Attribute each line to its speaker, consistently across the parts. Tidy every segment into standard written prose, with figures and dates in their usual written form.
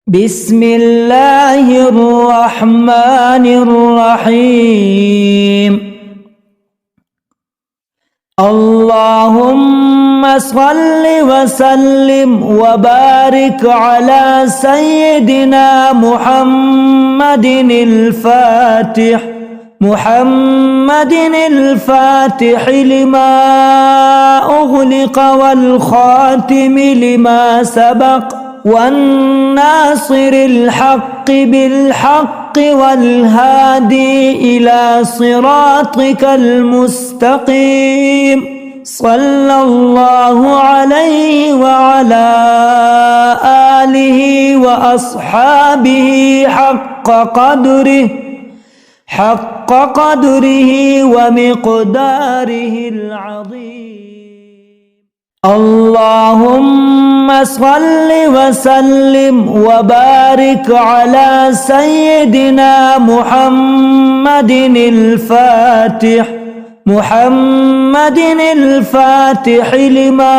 Speaker 1: بسم الله الرحمن الرحيم. اللهم صل وسلم وبارك على سيدنا محمد الفاتح لما أغلق والخاتم لما سبق والناصر الحق بالحق والهادي إلى صراطك المستقيم. صلى الله عليه وعلى آله وأصحابه حق قدره ومقداره العظيم. اللهم صل وسلم وبارك على سيدنا محمد الفاتح لما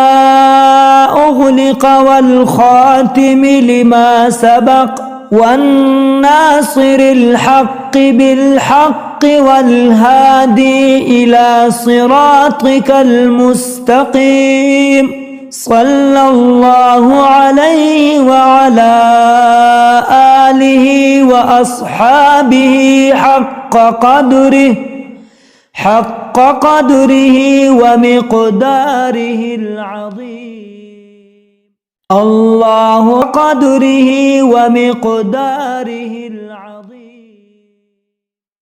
Speaker 1: أغلق والخاتم لما سبق والناصر الحق بالحق والهادي إلى صراطك المستقيم. صلى الله عليه وعلى آله وأصحابه حق قدره ومقداره العظيم. الله قدره ومقداره العظيم.